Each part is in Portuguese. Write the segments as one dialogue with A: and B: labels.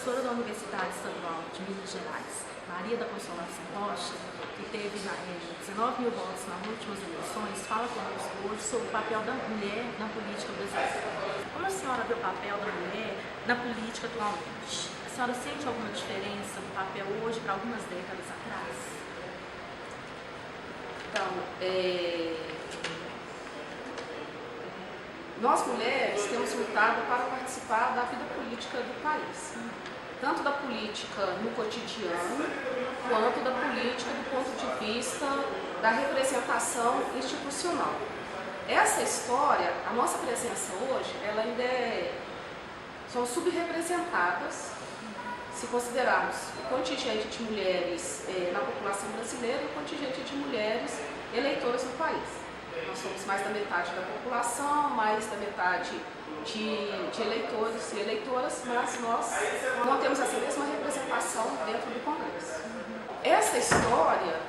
A: professora da Universidade Estadual de Minas Gerais, Maria da Consolação Rocha, que teve 19 mil votos nas últimas eleições, fala conosco hoje sobre o papel da mulher na política brasileira. Como a senhora vê o papel da mulher na política atualmente? A senhora sente alguma diferença no papel hoje para algumas décadas atrás?
B: Então, nós mulheres temos lutado para participar da vida política do país, tanto da política no cotidiano, quanto da política do ponto de vista da representação institucional. Essa história, a nossa presença hoje, ela ainda são subrepresentadas, se considerarmos o contingente de mulheres na população brasileira e o contingente de mulheres eleitoras no país. Nós somos mais da metade da população, mais da metade de eleitores e eleitoras, mas nós não temos essa mesma representação dentro do Congresso. Essa história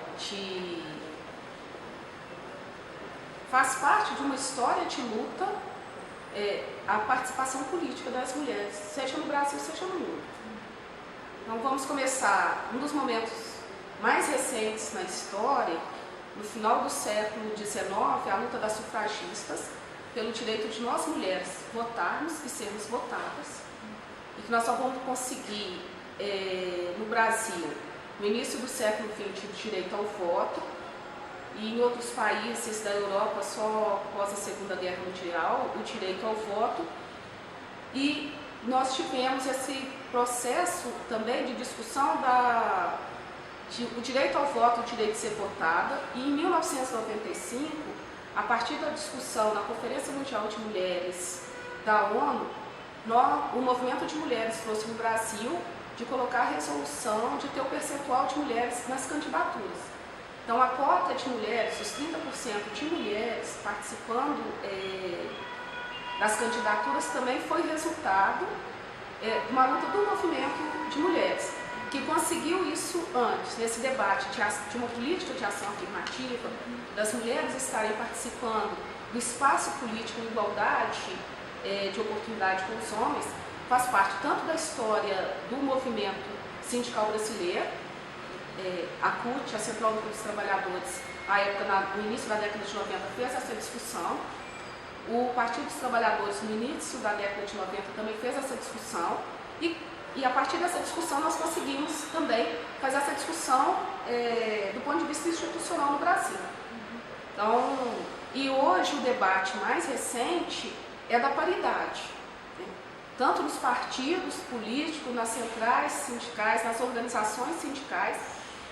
B: faz parte de uma história de luta, a participação política das mulheres, seja no Brasil, seja no mundo. Então vamos começar um dos momentos mais recentes na história, no final do século XIX, a luta das sufragistas pelo direito de nós mulheres votarmos e sermos votadas, e que nós só vamos conseguir no Brasil, no início do século XX, o direito ao voto, e em outros países da Europa só após a Segunda Guerra Mundial, o direito ao voto. E nós tivemos esse processo também de discussão o direito ao voto, o direito de ser votada, e em 1995, a partir da discussão na Conferência Mundial de Mulheres da ONU, o movimento de mulheres trouxe no Brasil de colocar a resolução de ter o percentual de mulheres nas candidaturas. Então, a cota de mulheres, os 30% de mulheres participando das candidaturas também foi resultado de uma luta do movimento de mulheres, que conseguiu isso antes, nesse debate de uma política de ação afirmativa, das mulheres estarem participando do espaço político em igualdade de oportunidade com os homens, faz parte tanto da história do movimento sindical brasileiro, a CUT, a Central Única dos Trabalhadores, à época, no início da década de 90, fez essa discussão. O Partido dos Trabalhadores, no início da década de 90, também fez essa discussão. E a partir dessa discussão nós conseguimos também fazer essa discussão do ponto de vista institucional no Brasil. Então, e hoje o debate mais recente é da paridade, né? Tanto nos partidos políticos, nas centrais sindicais, nas organizações sindicais,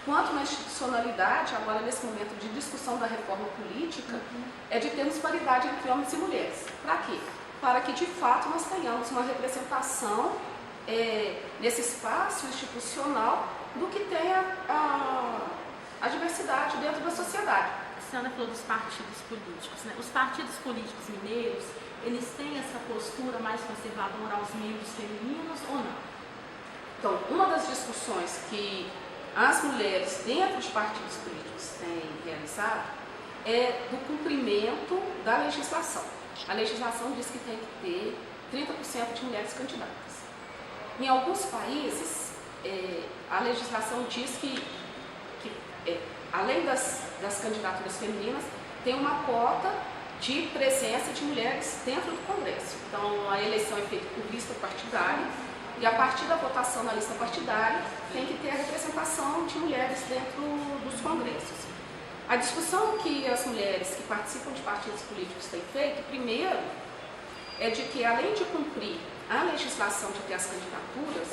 B: quanto na institucionalidade, agora nesse momento de discussão da reforma política, é de termos paridade entre homens e mulheres. Para quê? Para que de fato nós tenhamos uma representação nesse espaço institucional do que tem a diversidade dentro da sociedade.
A: A senhora falou dos partidos políticos, né? Os partidos políticos mineiros, eles têm essa postura mais conservadora aos membros femininos ou não?
B: Então, uma das discussões que as mulheres dentro de partidos políticos têm realizado é do cumprimento da legislação. A legislação diz que tem que ter 30% de mulheres candidatas. Em alguns países, a legislação diz que além das candidaturas femininas, tem uma cota de presença de mulheres dentro do Congresso. Então, a eleição é feita por lista partidária e, a partir da votação na lista partidária, tem que ter a representação de mulheres dentro dos congressos. A discussão que as mulheres que participam de partidos políticos têm feito, primeiro, é de que, além de cumprir a legislação de ter as candidaturas,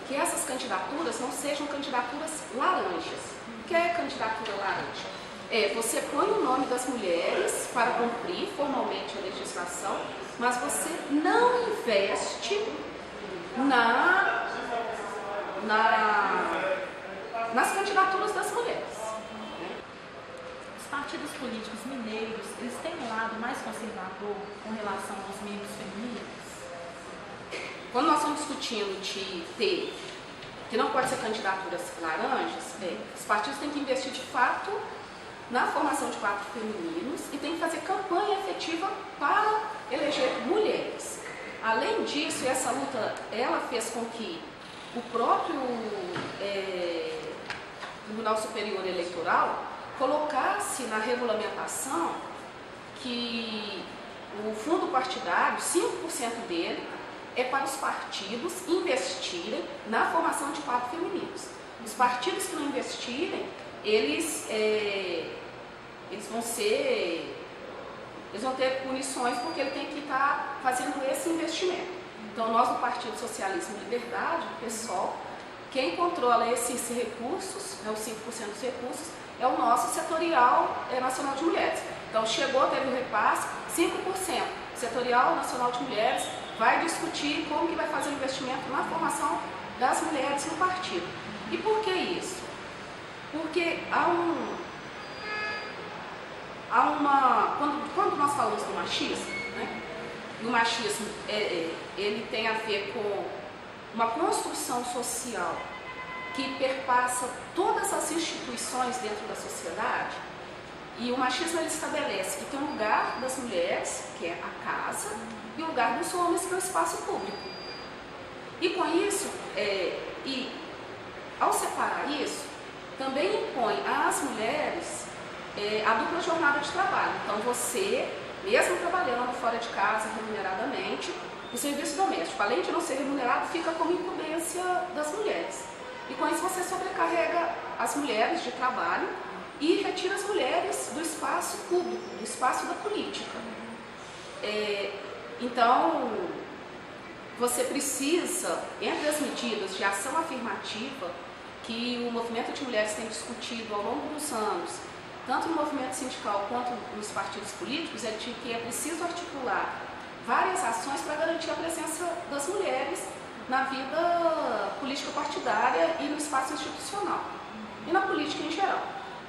B: que essas candidaturas não sejam candidaturas laranjas. O que é candidatura laranja? Você põe o nome das mulheres para cumprir formalmente a legislação, mas você não investe nas candidaturas das mulheres.
A: Os partidos políticos mineiros, eles têm um lado mais conservador com relação aos membros femininos?
B: Quando nós estamos discutindo de que não pode ser candidaturas laranjas, os partidos têm que investir de fato na formação de quadros femininos e tem que fazer campanha efetiva para eleger mulheres. Além disso, essa luta, ela fez com que o próprio Tribunal Superior Eleitoral colocasse na regulamentação que o fundo partidário, 5% dele, é para os partidos investirem na formação de quadros femininos. Os partidos que não investirem, eles vão ter punições porque ele tem que estar fazendo esse investimento. Então, nós do Partido Socialismo e Liberdade, o PSOL, quem controla esses recursos, os 5% dos recursos, é o nosso setorial nacional de mulheres. Então, teve o repasse, 5%. O setorial nacional de mulheres vai discutir como que vai fazer o investimento na formação das mulheres no partido. E por que isso? Porque quando nós falamos do machismo, né, o machismo ele tem a ver com uma construção social que perpassa todas as instituições dentro da sociedade, e o machismo ele estabelece que tem um lugar das mulheres, que é a casa, e o lugar dos homens, que é o espaço público. E com isso, ao separar isso, também impõe às mulheres a dupla jornada de trabalho. Então você, mesmo trabalhando fora de casa remuneradamente, o serviço doméstico, além de não ser remunerado, fica como incumbência das mulheres. E com isso você sobrecarrega as mulheres de trabalho e retira as mulheres do espaço público, do espaço da política. Então, você precisa, entre as medidas de ação afirmativa que o movimento de mulheres tem discutido ao longo dos anos, tanto no movimento sindical quanto nos partidos políticos, é de que é preciso articular várias ações para garantir a presença das mulheres na vida política partidária e no espaço institucional, e na política em geral.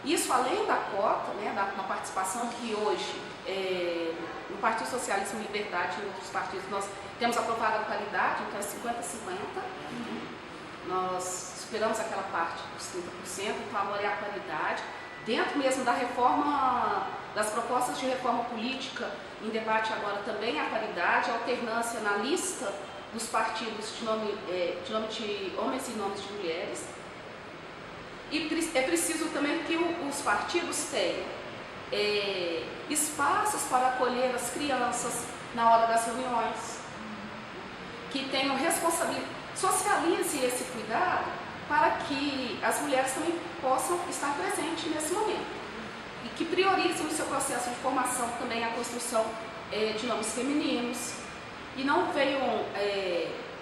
B: Isso além da cota, né, da participação que hoje, no Partido Socialismo e Liberdade e em outros partidos, nós temos aprovado a paridade, então é 50-50. Nós superamos aquela parte dos 30%, então agora é a paridade. Dentro mesmo da reforma, das propostas de reforma política, em debate agora também a paridade, a alternância na lista dos partidos de nome de homens e nomes de mulheres. E é preciso também que os partidos tenham espaços para acolher as crianças na hora das reuniões, que tenham responsabilidade, socialize esse cuidado para que as mulheres também possam estar presentes nesse momento e que priorizem no seu processo de formação também a construção de nomes femininos e não venham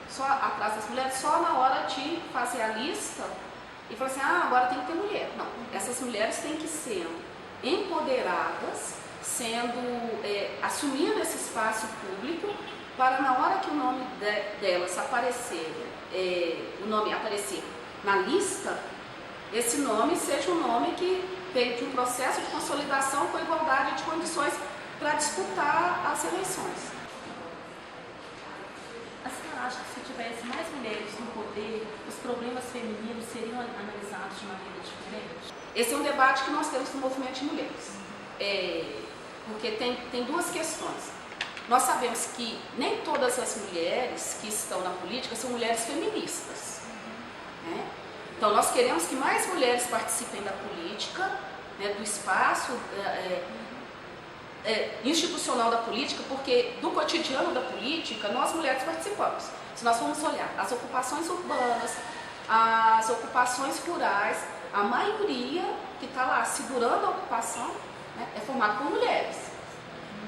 B: só atrás das mulheres só na hora de fazer a lista e falar assim, agora tem que ter mulher. Não, essas mulheres têm que ser empoderadas, assumindo esse espaço público, para na hora que o nome delas aparecer, na lista, esse nome seja um nome que veio de um processo de consolidação com igualdade de condições para disputar as eleições.
A: A senhora acha que se tivesse mais mulheres no poder, os problemas femininos seriam analisados de maneira diferente?
B: Esse é um debate que nós temos no movimento de mulheres, porque tem duas questões. Nós sabemos que nem todas as mulheres que estão na política são mulheres feministas, né? Então nós queremos que mais mulheres participem da política, né, do espaço institucional da política, porque do cotidiano da política nós mulheres participamos. Se nós formos olhar as ocupações urbanas, as ocupações rurais, a maioria que está lá segurando a ocupação, né, é formada por mulheres.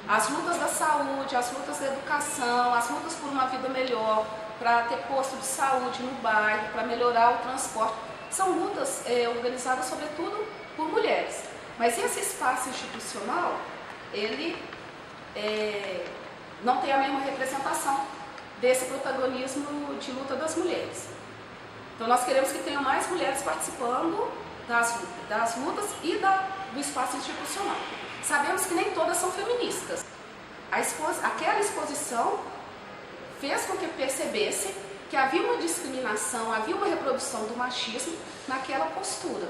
B: As lutas da saúde, as lutas da educação, as lutas por uma vida melhor, para ter posto de saúde no bairro, para melhorar o transporte, são lutas organizadas sobretudo por mulheres. Mas esse espaço institucional, ele não tem a mesma representação desse protagonismo de luta das mulheres. Então nós queremos que tenham mais mulheres participando das lutas e do espaço institucional. Sabemos que nem todas são feministas. Aquela exposição fez com que percebessem que havia uma discriminação, havia uma reprodução do machismo naquela postura.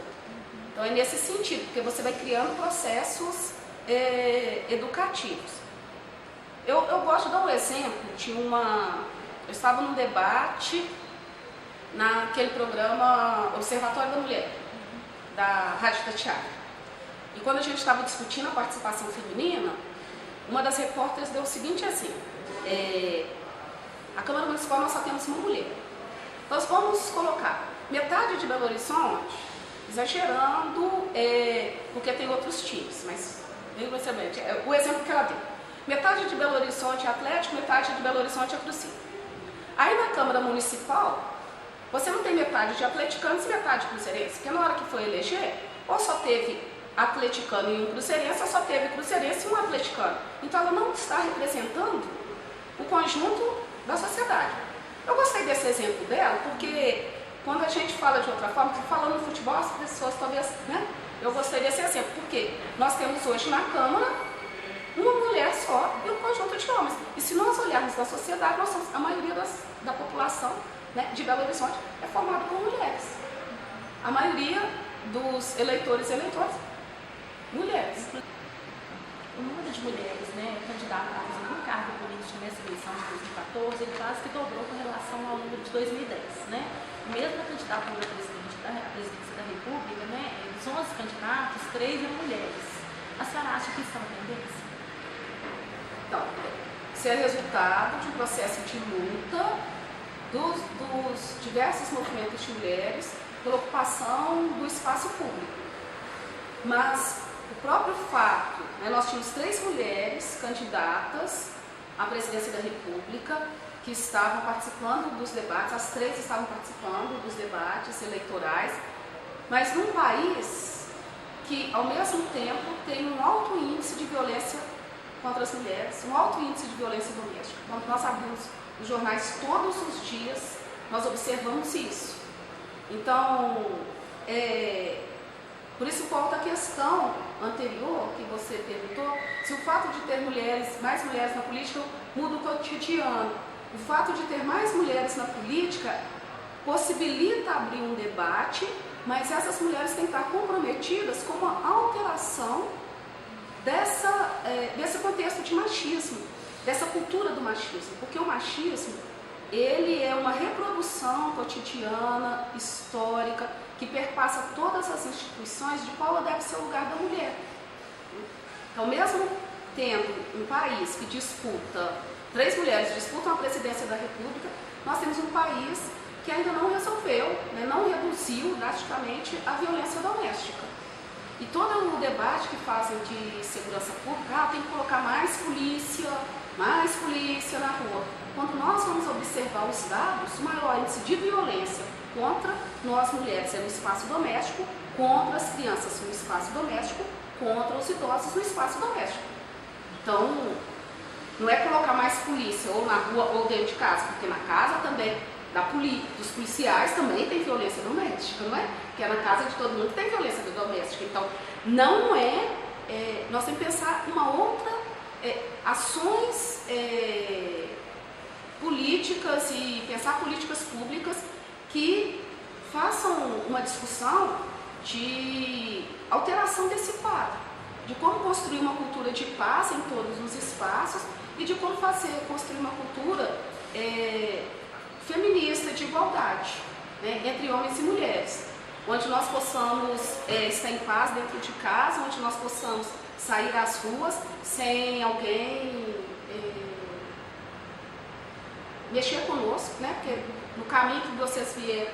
B: Então é nesse sentido, porque você vai criando processos educativos. Eu gosto de dar um exemplo de eu estava num debate naquele programa Observatório da Mulher, da Rádio Tatiara. E quando a gente estava discutindo a participação feminina, uma das repórteres deu o seguinte assim, a Câmara Municipal nós só temos uma mulher. Nós vamos colocar metade de Belo Horizonte, exagerando, porque tem outros times, mas o exemplo que ela deu. Metade de Belo Horizonte é Atlético, metade de Belo Horizonte é Cruzeiro. Aí na Câmara Municipal, você não tem metade de atleticanos e metade de cruzeirense, porque na hora que foi eleger, ou só teve atleticano e um cruzeirense, ou só teve cruzeirense e um atleticano. Então ela não está representando o conjunto da sociedade. Eu gostei desse exemplo dela, porque quando a gente fala de outra forma, falando no futebol, as pessoas talvez, né? Eu gostei desse exemplo, porque nós temos hoje na Câmara uma mulher só e um conjunto de homens. E se nós olharmos na sociedade, a maioria da população, né, de Belo Horizonte é formada por mulheres. A maioria dos eleitores e eleitoras, mulheres.
A: O número de mulheres, né, candidatas a um cargo político nessa eleição de 2014, ele quase que dobrou com relação ao número de 2010, né? Mesmo a candidatura à presidência da República, né, dos 11 candidatos, 3 eram mulheres. A senhora acha que isso é uma tendência?
B: Então, isso é resultado de um processo de luta dos diversos movimentos de mulheres pela ocupação do espaço público. Mas o próprio fato, né, nós tínhamos 3 mulheres candidatas à presidência da República que estavam participando dos debates, as 3 estavam participando dos debates eleitorais, mas num país que, ao mesmo tempo, tem um alto índice de violência contra as mulheres, um alto índice de violência doméstica. Quando nós abrimos os jornais todos os dias, nós observamos isso. Então, por isso volta a questão anterior que você perguntou, se o fato de ter mais mulheres na política muda o cotidiano. O fato de ter mais mulheres na política possibilita abrir um debate, mas essas mulheres têm que estar comprometidas com uma alteração desse contexto de machismo, dessa cultura do machismo, porque o machismo, ele é uma reprodução cotidiana, histórica, que perpassa todas as instituições de qual deve ser o lugar da mulher. Então, mesmo tendo um país que disputa, 3 mulheres disputam a presidência da República, nós temos um país que ainda não resolveu, né, não reduziu drasticamente a violência doméstica. E todo o debate que fazem de segurança pública, tem que colocar mais polícia na rua. Quando nós vamos observar os dados, o maior índice de violência contra nós mulheres é no espaço doméstico, contra as crianças no espaço doméstico, contra os idosos no espaço doméstico. Então, não é colocar mais polícia ou na rua ou dentro de casa, porque na casa também, dos policiais também tem violência doméstica, não é? Que é na casa de todo mundo que tem violência doméstica. Então, nós temos que pensar uma outra, ações políticas e pensar políticas públicas que façam uma discussão de alteração desse quadro, de como construir uma cultura de paz em todos os espaços e de como construir uma cultura feminista, de igualdade, né, entre homens e mulheres, onde nós possamos estar em paz dentro de casa, onde nós possamos sair às ruas sem alguém mexer conosco, né, porque no caminho que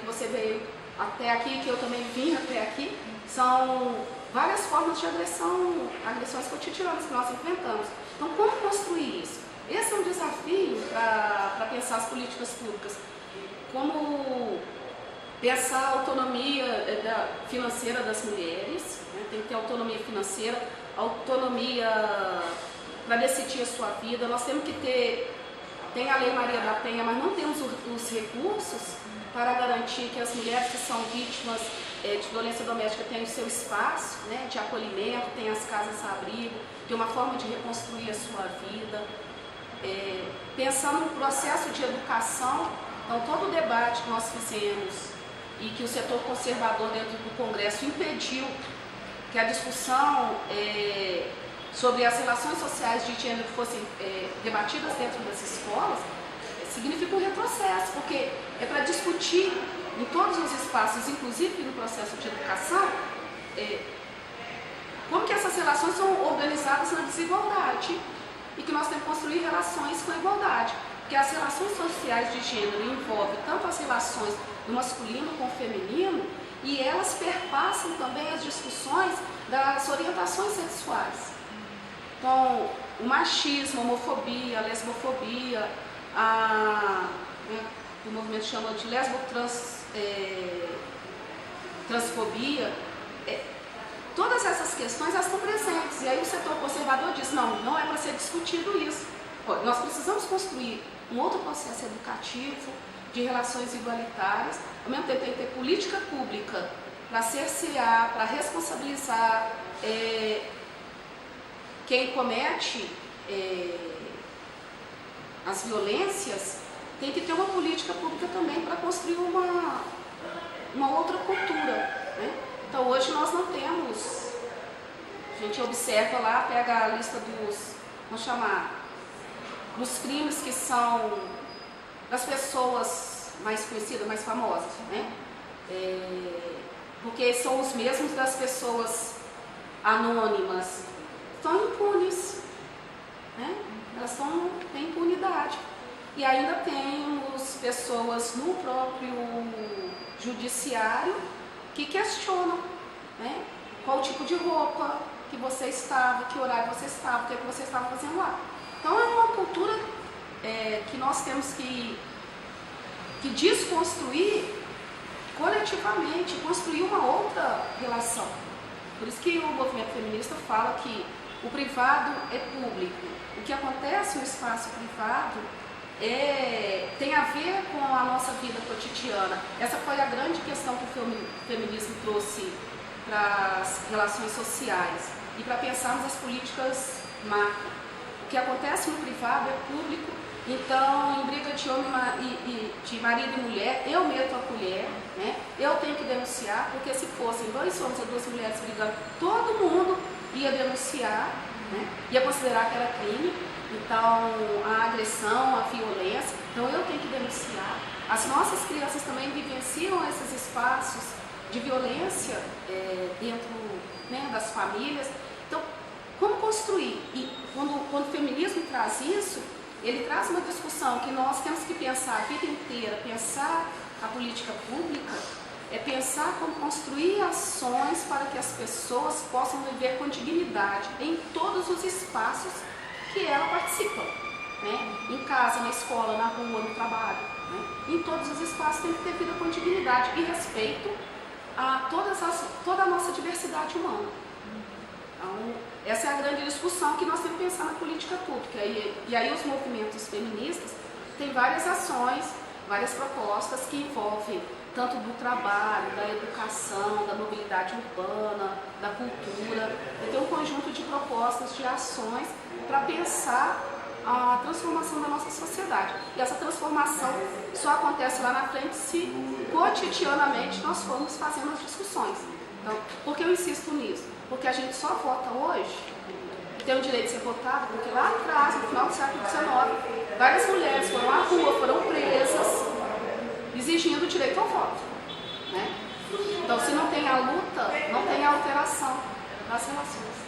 B: você veio até aqui, que eu também vim até aqui, são várias formas de agressões cotidianas que nós enfrentamos. Então, como construir isso? Esse é um desafio para pensar as políticas públicas. Como pensar a autonomia financeira das mulheres, né? Tem que ter autonomia financeira, autonomia para decidir a sua vida. Nós temos que tem a Lei Maria da Penha, mas não temos os recursos para garantir que as mulheres que são vítimas de violência doméstica tenham o seu espaço, né, de acolhimento, tenham as casas-abrigo, de uma forma de reconstruir a sua vida. Pensando no processo de educação, então todo o debate que nós fizemos e que o setor conservador dentro do Congresso impediu que a discussão sobre as relações sociais de gênero fossem debatidas dentro das escolas, significa um retrocesso, porque é para discutir em todos os espaços, inclusive no processo de educação, como que essas relações são organizadas na desigualdade e que nós temos que construir relações com a igualdade. Porque as relações sociais de gênero envolvem tanto as relações do masculino com o feminino e elas perpassam também as discussões das orientações sexuais. Então, o machismo, a homofobia, a lesbofobia, o movimento chama de transfobia, todas essas questões elas estão presentes. E aí o setor conservador diz, não é para ser discutido isso. Nós precisamos construir um outro processo educativo de relações igualitárias, ao mesmo tempo tem que ter política pública para cercear, para responsabilizar quem comete as violências, tem que ter uma política pública também para construir uma outra cultura, né? Então hoje nós não temos, a gente observa lá, pega a lista dos crimes que são das pessoas mais conhecidas, mais famosas, né? Porque são os mesmos das pessoas anônimas, estão impunes, né? Elas têm impunidade. E ainda temos pessoas no próprio judiciário que questionam, né? Qual tipo de roupa que você estava, que horário você estava, o que você estava fazendo lá. Então é uma cultura que nós temos que desconstruir coletivamente, construir uma outra relação. Por isso que o movimento feminista fala que o privado é público. O que acontece no espaço privado tem a ver com a nossa vida cotidiana. Essa foi a grande questão que o feminismo trouxe para as relações sociais e para pensarmos as políticas macro. O que acontece no privado é público, então em briga de homem de marido e mulher, eu meto a colher, né? Eu tenho que denunciar, porque se fossem 2 homens ou 2 mulheres brigando, todo mundo ia denunciar, né? Ia considerar que era crime. Então, a agressão, a violência, então eu tenho que denunciar. As nossas crianças também vivenciam esses espaços de violência dentro, né, das famílias. Então, como construir? E quando o feminismo traz isso, ele traz uma discussão que nós temos que pensar a vida inteira, pensar a política pública, pensar como construir ações para que as pessoas possam viver com dignidade em todos os espaços que ela participa, né? Em casa, na escola, na rua, no trabalho, né? Em todos os espaços tem que ter vida com dignidade e respeito a toda a nossa diversidade humana. Então, essa é a grande discussão que nós temos que pensar na política pública. E aí os movimentos feministas têm várias ações, várias propostas que envolvem tanto do trabalho, da educação, da mobilidade urbana, da cultura. Tem um conjunto de propostas, de ações para pensar a transformação da nossa sociedade. E essa transformação só acontece lá na frente se cotidianamente nós formos fazendo as discussões. Então, por que eu insisto nisso? Porque a gente só vota hoje, tem o direito de ser votado, porque lá atrás, no final do século XIX, várias mulheres foram à rua, foram presas, exigindo o direito ao voto, né? Então, se não tem a luta, não tem a alteração das relações.